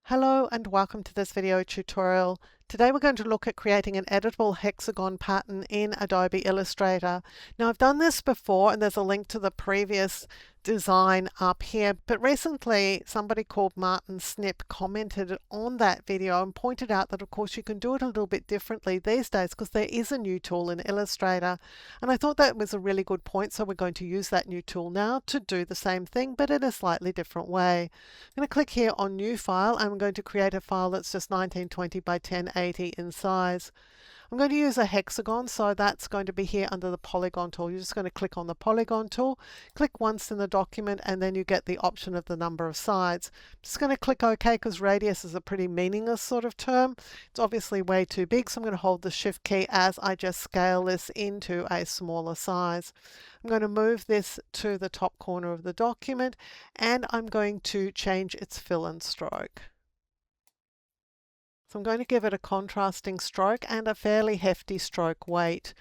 Hello and welcome to this video tutorial. Today we're going to look at creating an editable hexagon pattern in Adobe Illustrator. Now I've done this before and there's a link to the previous design up here, but recently somebody called Martin Snip commented on that video and pointed out that of course you can do it a little bit differently these days because there is a new tool in Illustrator, and I thought that was a really good point, so we're going to use that new tool now to do the same thing but in a slightly different way. I'm going to click here on New File and I'm going to create a file that's just 1920 by 1080 in size. I'm going to use a hexagon, so that's going to be here under the polygon tool. You're just going to click on the polygon tool, click once in the document, and then you get the option of the number of sides. I'm just going to click OK because radius is a pretty meaningless sort of term. It's obviously way too big, so I'm going to hold the Shift key as I just scale this into a smaller size. I'm going to move this to the top corner of the document, and I'm going to change its fill and stroke. So I'm going to give it a contrasting stroke and a fairly hefty stroke weight.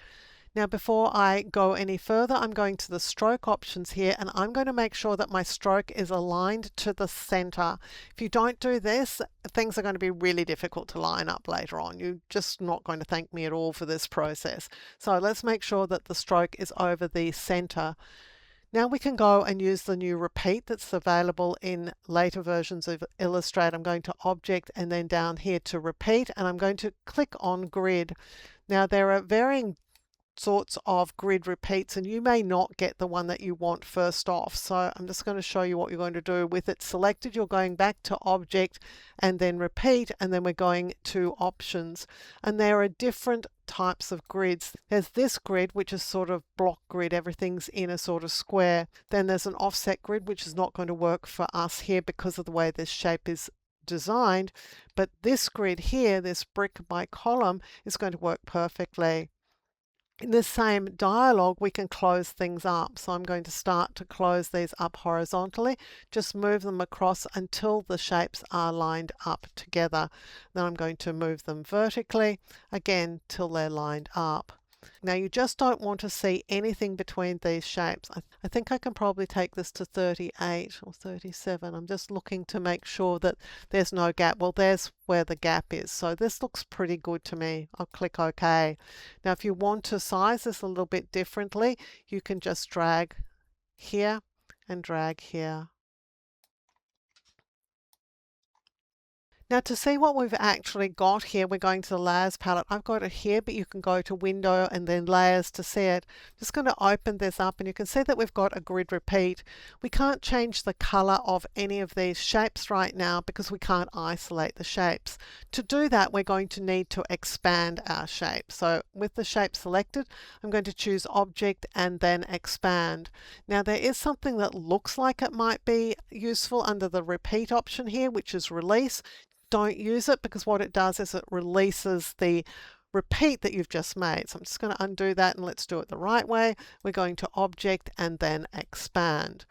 Now before I go any further, I'm going to the stroke options here and I'm going to make sure that my stroke is aligned to the center. If you don't do this, things are going to be really difficult to line up later on. You're just not going to thank me at all for this process. So let's make sure that the stroke is over the center. Now we can go and use the new repeat that's available in later versions of Illustrator. I'm going to Object and then down here to Repeat, and I'm going to click on Grid. Now there are varying sorts of grid repeats and you may not get the one that you want first off. So I'm just going to show you what you're going to do. With it selected, you're going back to Object and then Repeat, and then we're going to Options. And there are different types of grids. There's this grid, which is sort of block grid, everything's in a sort of square. Then there's an offset grid, which is not going to work for us here because of the way this shape is designed. But this grid here, this brick by column, is going to work perfectly. In this same dialog, we can close things up. So I'm going to start to close these up horizontally. Just move them across until the shapes are lined up together. Then I'm going to move them vertically, again, till they're lined up. Now you just don't want to see anything between these shapes. I think I can probably take this to 38 or 37. I'm just looking to make sure that there's no gap. Well, there's where the gap is. So this looks pretty good to me. I'll click OK. Now if you want to size this a little bit differently, you can just drag here and drag here. Now to see what we've actually got here, we're going to the Layers palette. I've got it here, but you can go to Window and then Layers to see it. I'm just going to open this up and you can see that we've got a grid repeat. We can't change the color of any of these shapes right now because we can't isolate the shapes. To do that, we're going to need to expand our shape. So with the shape selected, I'm going to choose Object and then Expand. Now there is something that looks like it might be useful under the Repeat option here, which is Release. Don't use it because what it does is it releases the repeat that you've just made. So I'm just going to undo that and let's do it the right way. We're going to Object and then Expand.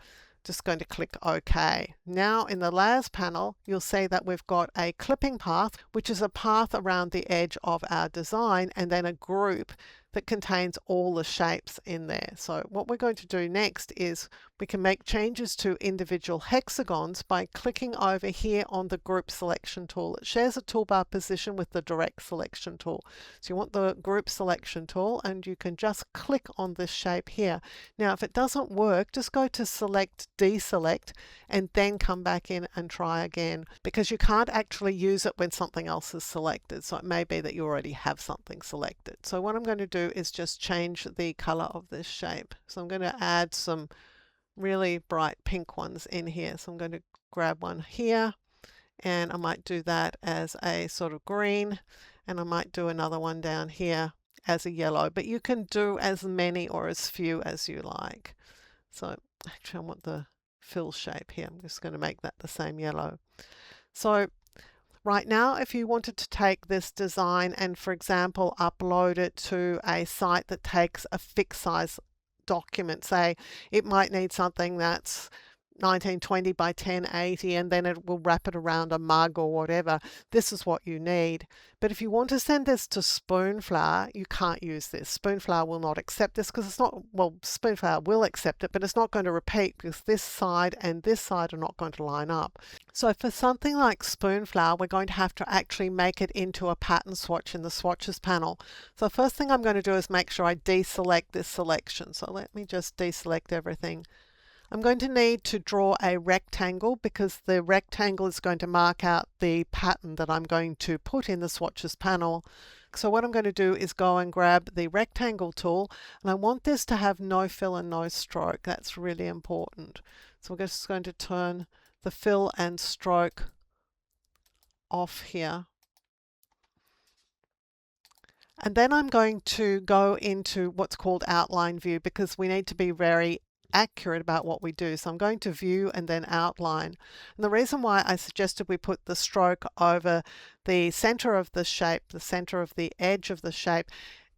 Just going to click OK. Now in the Layers panel, you'll see that we've got a clipping path, which is a path around the edge of our design, and then a group that contains all the shapes in there. So what we're going to do next is we can make changes to individual hexagons by clicking over here on the Group Selection tool. It shares a toolbar position with the Direct Selection tool. So you want the Group Selection tool and you can just click on this shape here. Now if it doesn't work, just go to Select, Deselect, and then come back in and try again, because you can't actually use it when something else is selected. So it may be that you already have something selected. So what I'm going to do is just change the color of this shape. So I'm going to add some really bright pink ones in here. So I'm going to grab one here and I might do that as a sort of green, and I might do another one down here as a yellow, but you can do as many or as few as you like. So actually I want the fill shape here. I'm just going to make that the same yellow. So right now, if you wanted to take this design and, for example, upload it to a site that takes a fixed size document, say it might need something that's 1920 by 1080 and then it will wrap it around a mug or whatever. This is what you need. But if you want to send this to Spoonflower, you can't use this. Spoonflower will not accept this because it's not, well, Spoonflower will accept it, but it's not going to repeat because this side and this side are not going to line up. So for something like Spoonflower, we're going to have to actually make it into a pattern swatch in the swatches panel. So first thing I'm going to do is make sure I deselect this selection. So let me just deselect everything. I'm going to need to draw a rectangle because the rectangle is going to mark out the pattern that I'm going to put in the swatches panel. So what I'm going to do is go and grab the rectangle tool, and I want this to have no fill and no stroke. That's really important. So we're just going to turn the fill and stroke off here. And then I'm going to go into what's called outline view because we need to be very accurate about what we do. So I'm going to view and then outline. And the reason why I suggested we put the stroke over the center of the shape, the center of the edge of the shape,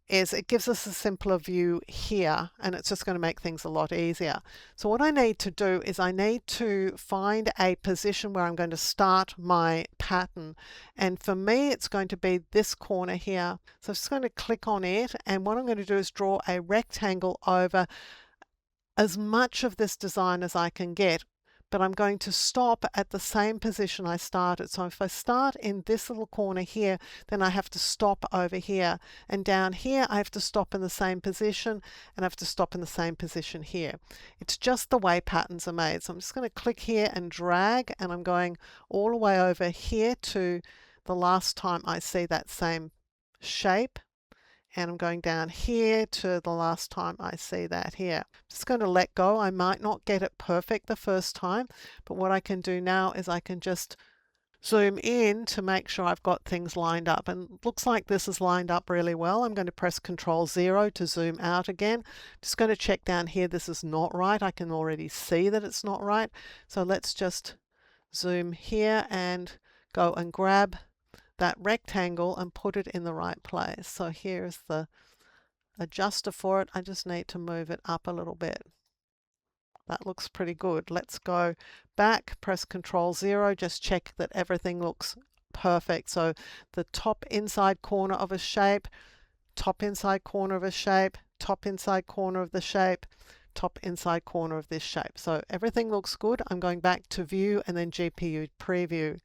is it gives us a simpler view here, and it's just going to make things a lot easier. So what I need to do is I need to find a position where I'm going to start my pattern, and for me it's going to be this corner here. So I'm just going to click on it, and what I'm going to do is draw a rectangle over as much of this design as I can get, but I'm going to stop at the same position I started. So if I start in this little corner here, then I have to stop over here, and down here I have to stop in the same position, and I have to stop in the same position here. It's just the way patterns are made. So I'm just going to click here and drag, and I'm going all the way over here to the last time I see that same shape. And I'm going down here to the last time I see that here. I'm just going to let go. I might not get it perfect the first time, but what I can do now is I can just zoom in to make sure I've got things lined up. And it looks like this is lined up really well. I'm going to press Ctrl-0 to zoom out again. Just going to check down here. This is not right. I can already see that it's not right. So let's just zoom here and go and grab that rectangle and put it in the right place. So here's the adjuster for it. I just need to move it up a little bit. That looks pretty good. Let's go back, press Ctrl-0, just check that everything looks perfect. So the top inside corner of a shape, top inside corner of a shape, top inside corner of the shape, top inside corner of this shape. So everything looks good. I'm going back to view and then GPU preview.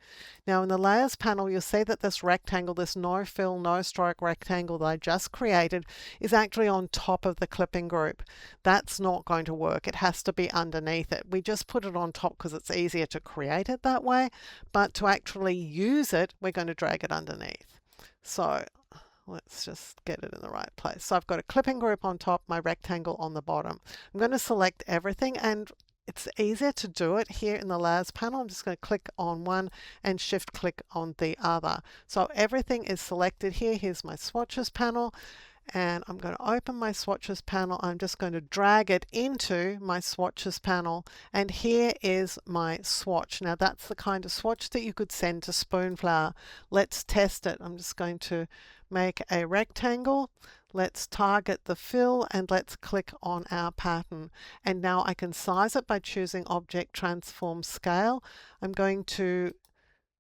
Now in the layers panel, you'll see that this rectangle, this no fill, no stroke rectangle that I just created is actually on top of the clipping group. That's not going to work. It has to be underneath it. We just put it on top because it's easier to create it that way, but to actually use it, we're going to drag it underneath. So let's just get it in the right place. So I've got a clipping group on top, my rectangle on the bottom. I'm going to select everything, and it's easier to do it here in the layers panel. I'm just going to click on one and shift click on the other. So everything is selected here. Here's my swatches panel, and I'm going to open my swatches panel. I'm just going to drag it into my swatches panel, and here is my swatch. Now that's the kind of swatch that you could send to Spoonflower. Let's test it. I'm just going to make a rectangle. Let's target the fill and let's click on our pattern. And now I can size it by choosing Object Transform Scale. I'm going to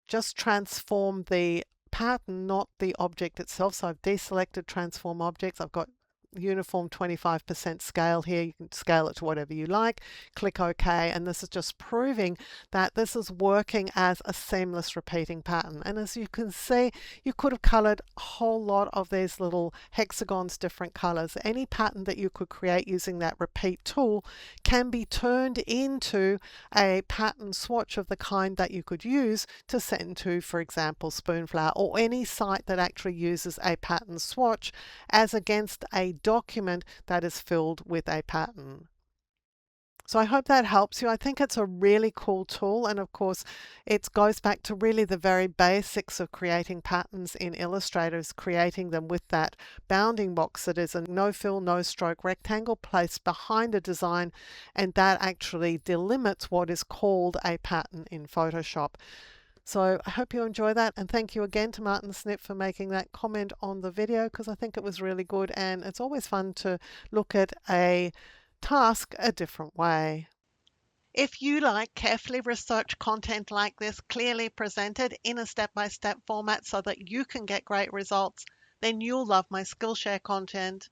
just transform the pattern, not the object itself. So I've deselected Transform Objects. I've got uniform 25% scale here. You can scale it to whatever you like. Click OK, and this is just proving that this is working as a seamless repeating pattern. And as you can see, you could have colored a whole lot of these little hexagons different colors. Any pattern that you could create using that repeat tool can be turned into a pattern swatch of the kind that you could use to send to, for example, Spoonflower or any site that actually uses a pattern swatch as against a document that is filled with a pattern. So I hope that helps you. I think it's a really cool tool, and of course it goes back to really the very basics of creating patterns in Illustrator, creating them with that bounding box that is a no fill, no stroke rectangle placed behind a design, and that actually delimits what is called a pattern in Photoshop. So I hope you enjoy that, and thank you again to Martin Snip for making that comment on the video, because I think it was really good, and it's always fun to look at a task a different way. If you like carefully researched content like this, clearly presented in a step-by-step format so that you can get great results, then you'll love my Skillshare content.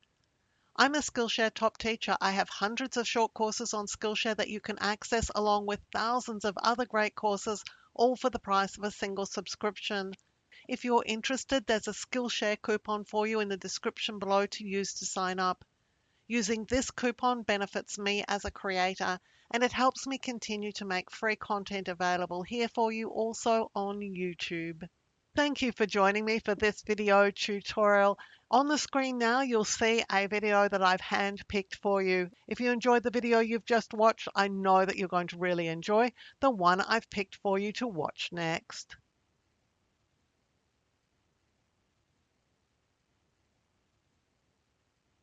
I'm a Skillshare top teacher. I have hundreds of short courses on Skillshare that you can access along with thousands of other great courses, all for the price of a single subscription. If you're interested, there's a Skillshare coupon for you in the description below to use to sign up. Using this coupon benefits me as a creator, and it helps me continue to make free content available here for you also on YouTube. Thank you for joining me for this video tutorial. On the screen now, you'll see a video that I've hand-picked for you. If you enjoyed the video you've just watched, I know that you're going to really enjoy the one I've picked for you to watch next.